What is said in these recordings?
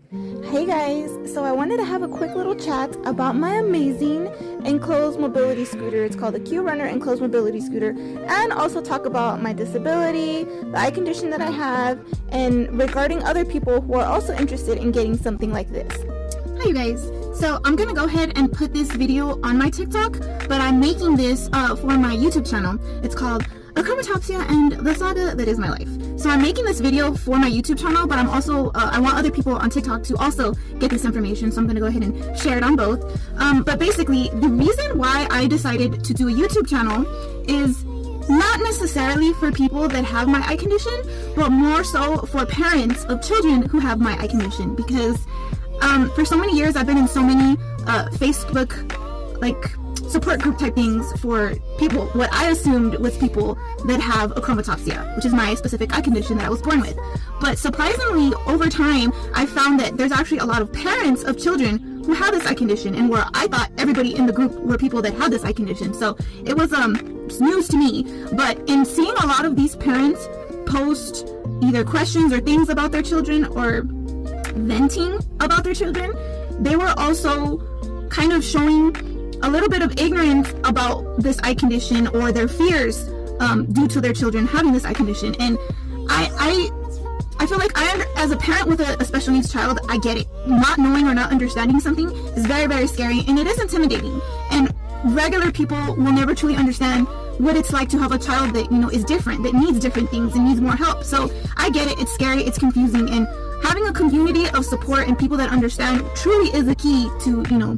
Hey guys, so I wanted to have a quick little chat about my amazing enclosed mobility scooter. It's called the Q Runner enclosed mobility scooter, and also talk about my disability, the eye condition that I have, and regarding other people who are also interested in getting something like this. Hi you guys, so I'm gonna go ahead and put this video on my TikTok, but I'm making this for my YouTube channel. It's called Achromatopsia and the saga that is my life. So I'm making this video for my YouTube channel, but I'm also I want other people on TikTok to also get this information, so I'm gonna go ahead and share it on both. But basically, the reason why I decided to do a YouTube channel is not necessarily for people that have my eye condition, but more so for parents of children who have my eye condition, because for so many years I've been in so many Facebook support group type things for people, what I assumed was people that have achromatopsia, which is my specific eye condition that I was born with. But surprisingly, over time, I found that there's actually a lot of parents of children who have this eye condition, and where I thought everybody in the group were people that had this eye condition. So it was news to me. But in seeing a lot of these parents post either questions or things about their children, or venting about their children, they were also kind of showing a little bit of ignorance about this eye condition, or their fears due to their children having this eye condition. And I feel like as a parent with a special needs child, I get it. Not knowing or not understanding something is very, very scary, and it is intimidating. And regular people will never truly understand what it's like to have a child that, you know, is different, that needs different things and needs more help. So I get it. It's scary. It's confusing. And having a community of support and people that understand truly is the key to, you know,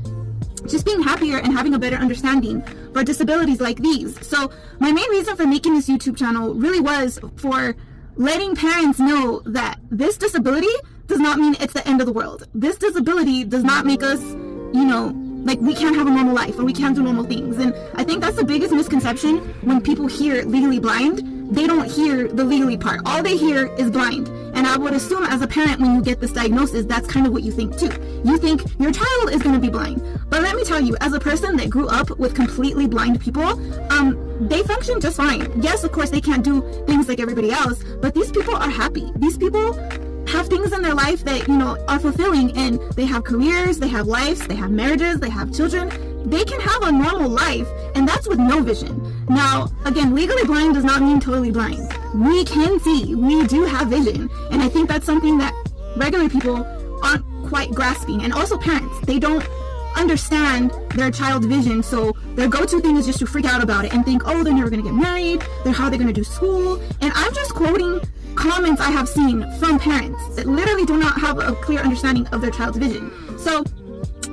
just being happier and having a better understanding for disabilities like these. So my main reason for making this YouTube channel really was for letting parents know that this disability does not mean it's the end of the world. This disability does not make us, you know, like we can't have a normal life or we can't do normal things. And I think that's the biggest misconception when people hear legally blind. They don't hear the legally part. All they hear is blind. And I would assume as a parent, when you get this diagnosis, that's kind of what you think too. You think your child is going to be blind. But let me tell you, as a person that grew up with completely blind people, they function just fine. Yes, of course, they can't do things like everybody else, but these people are happy. These people have things in their life that, you know, are fulfilling, and they have careers, they have lives, they have marriages, they have children. They can have a normal life, and that's with no vision. Now, again, legally blind does not mean totally blind. We can see, we do have vision, and I think that's something that regular people aren't quite grasping. And also parents, they don't understand their child's vision, so their go-to thing is just to freak out about it and think, oh, they're never gonna get married, how are they gonna do school? And I'm just quoting comments I have seen from parents that literally do not have a clear understanding of their child's vision. So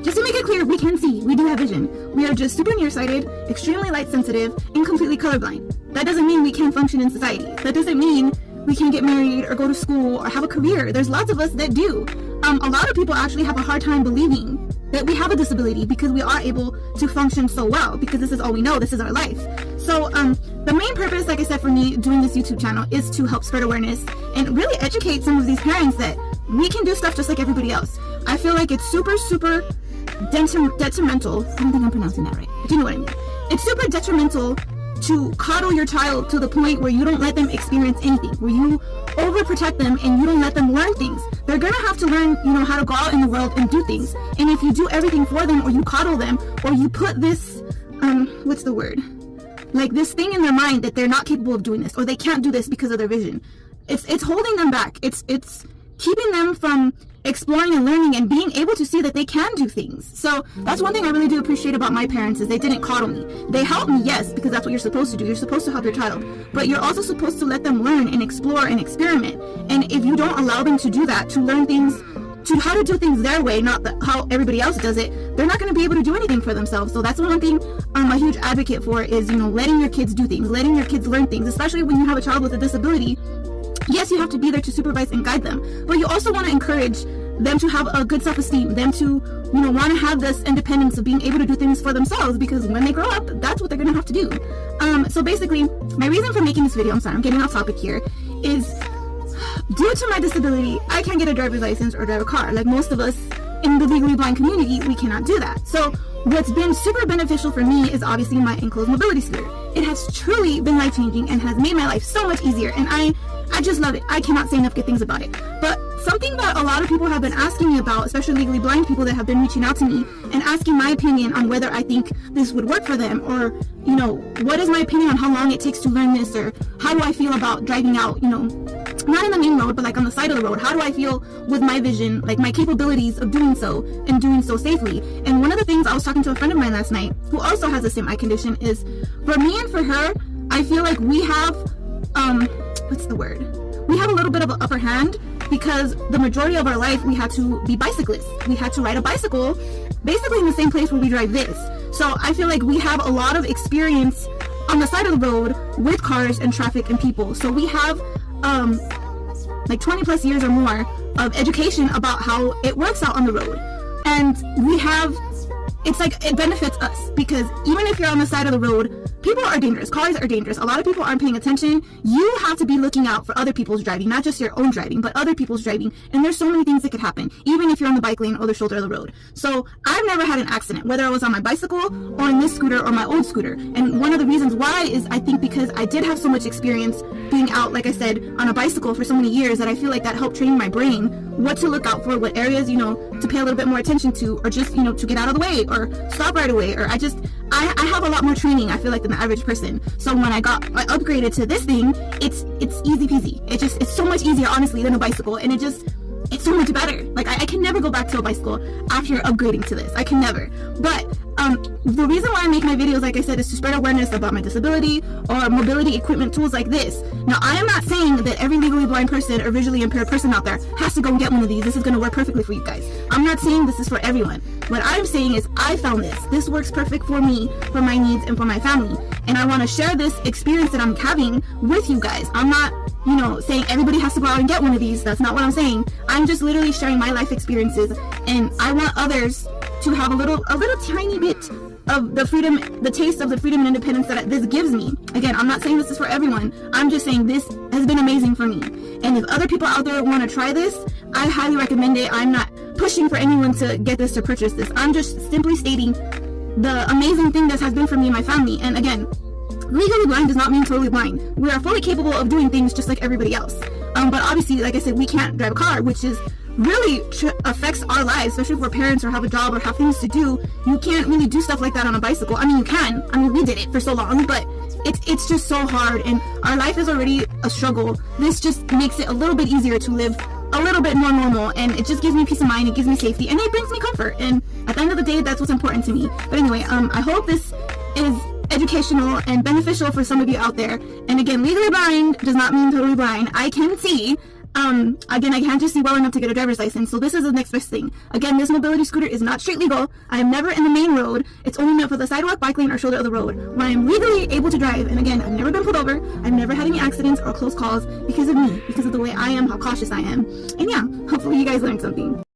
just to make it clear, we can see, we do have vision. We are just super nearsighted, extremely light sensitive, and completely colorblind. That doesn't mean we can't function in society. That doesn't mean we can get married or go to school or have a career. There's lots of us that do. A lot of people actually have a hard time believing that we have a disability, because we are able to function so well, because this is all we know, this is our life. So the main purpose, like I said, for me doing this YouTube channel is to help spread awareness and really educate some of these parents that we can do stuff just like everybody else. I feel like it's super detrimental. I don't think I'm pronouncing that right, but you know what I mean. It's super detrimental to coddle your child to the point where you don't let them experience anything, where you overprotect them and you don't let them learn things. They're gonna have to learn, you know, how to go out in the world and do things. And if you do everything for them, or you coddle them, or you put this, what's the word? Like this thing in their mind that they're not capable of doing this, or they can't do this because of their vision. It's holding them back. It's keeping them from exploring and learning and being able to see that they can do things. So that's one thing I really do appreciate about my parents, is they didn't coddle me. They helped me, yes, because that's what you're supposed to do. You're supposed to help your child, but you're also supposed to let them learn and explore and experiment. And if you don't allow them to do that, to learn things, to how to do things their way, not how everybody else does it, they're not going to be able to do anything for themselves. So that's one thing I'm a huge advocate for, is, you know, letting your kids do things, letting your kids learn things, especially when you have a child with a disability. Yes, you have to be there to supervise and guide them, but you also want to encourage them to have a good self-esteem, them to, you know, want to have this independence of being able to do things for themselves, because when they grow up, that's what they're going to have to do. So basically, my reason for making this video, I'm sorry, I'm getting off topic here, is due to my disability, I can't get a driver's license or drive a car like most of us in the legally blind community, we cannot do that. So what's been super beneficial for me is obviously my enclosed mobility scooter. It has truly been life-changing and has made my life so much easier, and I just love it. I cannot say enough good things about it. But something that a lot of people have been asking me about, especially legally blind people that have been reaching out to me and asking my opinion on whether I think this would work for them, or, you know, what is my opinion on how long it takes to learn this, or how do I feel about driving out, you know, not in the main road, but like on the side of the road. How do I feel with my vision, like my capabilities of doing so and doing so safely? And one of the things, I was talking to a friend of mine last night who also has the same eye condition, is for me and for her, I feel like we have, what's the word? We have a little bit of an upper hand, because the majority of our life we had to be bicyclists. We had to ride a bicycle basically in the same place where we drive this. So I feel like we have a lot of experience on the side of the road with cars and traffic and people. So we have like 20 plus years or more of education about how it works out on the road. And we have, it's like, it benefits us, because even if you're on the side of the road, people are dangerous. Cars are dangerous. A lot of people aren't paying attention. You have to be looking out for other people's driving, not just your own driving, but other people's driving. And there's so many things that could happen, even if you're on the bike lane or the shoulder of the road. So I've never had an accident, whether I was on my bicycle or in this scooter or my old scooter. And one of the reasons why is, I think, because I did have so much experience being out, like I said, on a bicycle for so many years, that I feel like that helped train my brain what to look out for, what areas, you know, to pay a little bit more attention to, or just, you know, to get out of the way or stop right away. Or I have a lot more training, I feel like, than the average person. So when I upgraded to this thing, it's easy peasy. It's so much easier, honestly, than a bicycle, and it's so much better. Like, I can never go back to a bicycle after upgrading to this. I can never. But the reason why I make my videos, like I said, is to spread awareness about my disability or mobility equipment tools like this. Now, I am not saying that every legally blind person or visually impaired person out there has to go and get one of these. This is going to work perfectly for you guys. I'm not saying this is for everyone. What I'm saying is, I found this. This works perfect for me, for my needs, and for my family. And I want to share this experience that I'm having with you guys. I'm not, you know, saying everybody has to go out and get one of these. That's not what I'm saying. I'm just literally sharing my life experiences, and I want others to have a little tiny bit of the freedom, the taste of the freedom and independence that this gives me. Again, I'm not saying this is for everyone. I'm just saying this has been amazing for me. And if other people out there want to try this, I highly recommend it. I'm not pushing for anyone to get this, to purchase this. I'm just simply stating the amazing thing this has been for me and my family. And again, legally blind does not mean totally blind. We are fully capable of doing things just like everybody else. But obviously, like I said, we can't drive a car, which is really affects our lives, especially if we're parents or have a job or have things to do. You can't really do stuff like that on a bicycle. I mean, you can. I mean, we did it for so long, but it's just so hard, and our life is already a struggle. This just makes it a little bit easier to live a little bit more normal, and it just gives me peace of mind, it gives me safety, and it brings me comfort. And at the end of the day, that's what's important to me. But anyway, I hope this is educational and beneficial for some of you out there. And again, legally blind does not mean totally blind. I can see. Again, I can't just see well enough to get a driver's license, so this is the next best thing. Again, this mobility scooter is not street legal. I am never in the main road. It's only meant for the sidewalk, bike lane, or shoulder of the road, where I am legally able to drive. And again, I've never been pulled over. I've never had any accidents or close calls because of me, because of the way I am, how cautious I am. And yeah, hopefully you guys learned something.